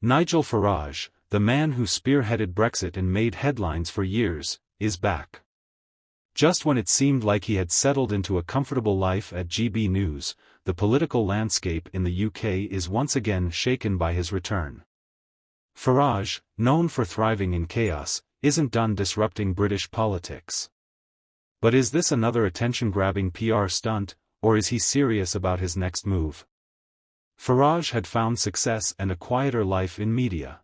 Nigel Farage, the man who spearheaded Brexit and made headlines for years, is back. Just when it seemed like he had settled into a comfortable life at GB News, the political landscape in the UK is once again shaken by his return. Farage, known for thriving in chaos, isn't done disrupting British politics. But is this another attention-grabbing PR stunt, or is he serious about his next move? Farage had found success and a quieter life in media.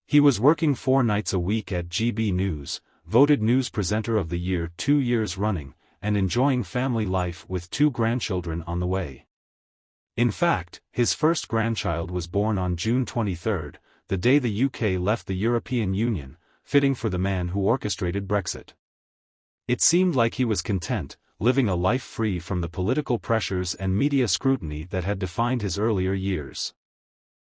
He was working 4 nights a week at GB News, voted News Presenter of the Year 2 years running, and enjoying family life with 2 grandchildren on the way. In fact, his first grandchild was born on June 23, the day the UK left the European Union, fitting for the man who orchestrated Brexit. It seemed like he was content, living a life free from the political pressures and media scrutiny that had defined his earlier years.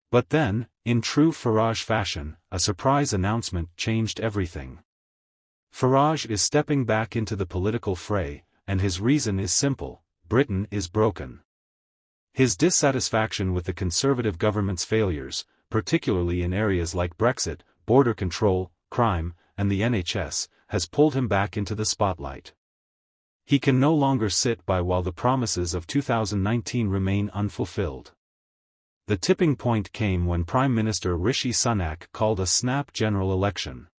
But then, in true Farage fashion, a surprise announcement changed everything. Farage is stepping back into the political fray, and his reason is simple: Britain is broken. His dissatisfaction with the Conservative government's failures, particularly in areas like Brexit, border control, crime, and the NHS, has pulled him back into the spotlight. He can no longer sit by while the promises of 2019 remain unfulfilled. The tipping point came when Prime Minister Rishi Sunak called a snap general election.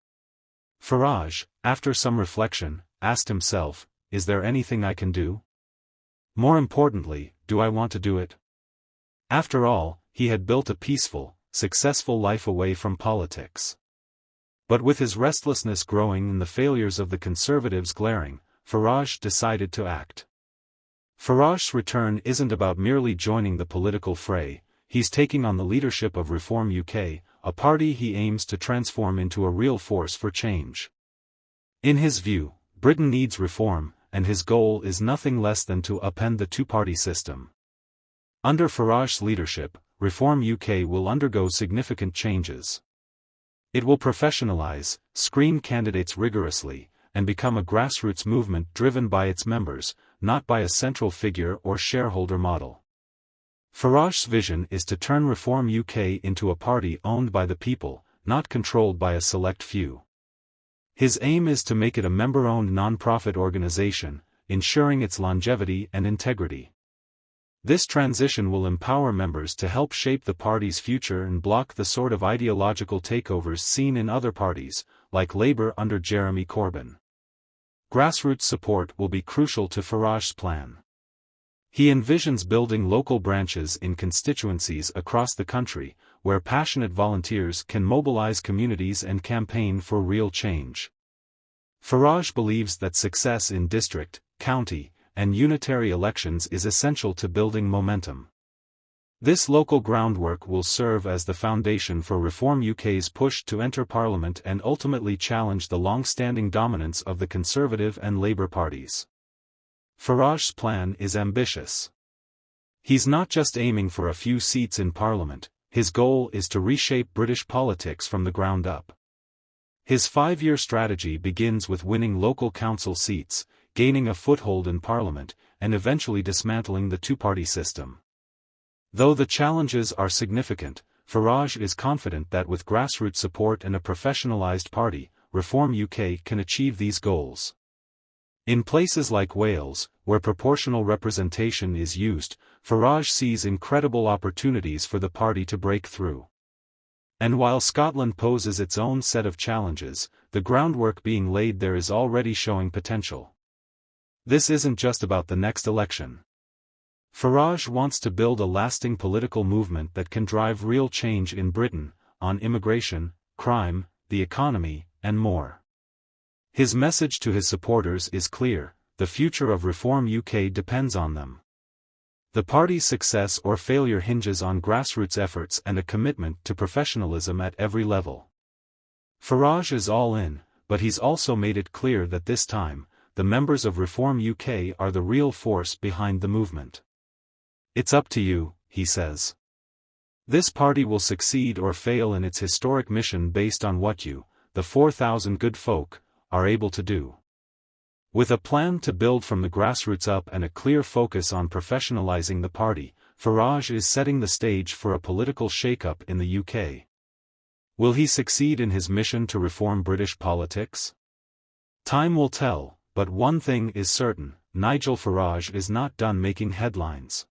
Farage, after some reflection, asked himself, "Is there anything I can do? More importantly, do I want to do it?" After all, he had built a peaceful, successful life away from politics. But with his restlessness growing and the failures of the Conservatives glaring, Farage decided to act. Farage's return isn't about merely joining the political fray, he's taking on the leadership of Reform UK, a party he aims to transform into a real force for change. In his view, Britain needs reform, and his goal is nothing less than to upend the two-party system. Under Farage's leadership, Reform UK will undergo significant changes. It will professionalize, screen candidates rigorously, and become a grassroots movement driven by its members, not by a central figure or shareholder model. Farage's vision is to turn Reform UK into a party owned by the people, not controlled by a select few. His aim is to make it a member-owned non-profit organization, ensuring its longevity and integrity. This transition will empower members to help shape the party's future and block the sort of ideological takeovers seen in other parties, like Labour under Jeremy Corbyn. Grassroots support will be crucial to Farage's plan. He envisions building local branches in constituencies across the country, where passionate volunteers can mobilize communities and campaign for real change. Farage believes that success in district, county, and unitary elections is essential to building momentum. This local groundwork will serve as the foundation for Reform UK's push to enter Parliament and ultimately challenge the long-standing dominance of the Conservative and Labour parties. Farage's plan is ambitious. He's not just aiming for a few seats in Parliament, his goal is to reshape British politics from the ground up. His 5-year strategy begins with winning local council seats, gaining a foothold in Parliament, and eventually dismantling the two-party system. Though the challenges are significant, Farage is confident that with grassroots support and a professionalised party, Reform UK can achieve these goals. In places like Wales, where proportional representation is used, Farage sees incredible opportunities for the party to break through. And while Scotland poses its own set of challenges, the groundwork being laid there is already showing potential. This isn't just about the next election. Farage wants to build a lasting political movement that can drive real change in Britain, on immigration, crime, the economy, and more. His message to his supporters is clear: the future of Reform UK depends on them. The party's success or failure hinges on grassroots efforts and a commitment to professionalism at every level. Farage is all in, but he's also made it clear that this time, the members of Reform UK are the real force behind the movement. "It's up to you," he says. "This party will succeed or fail in its historic mission based on what you, the 4,000 good folk, are able to do." With a plan to build from the grassroots up and a clear focus on professionalizing the party, Farage is setting the stage for a political shake-up in the UK. Will he succeed in his mission to reform British politics? Time will tell, but one thing is certain: Nigel Farage is not done making headlines.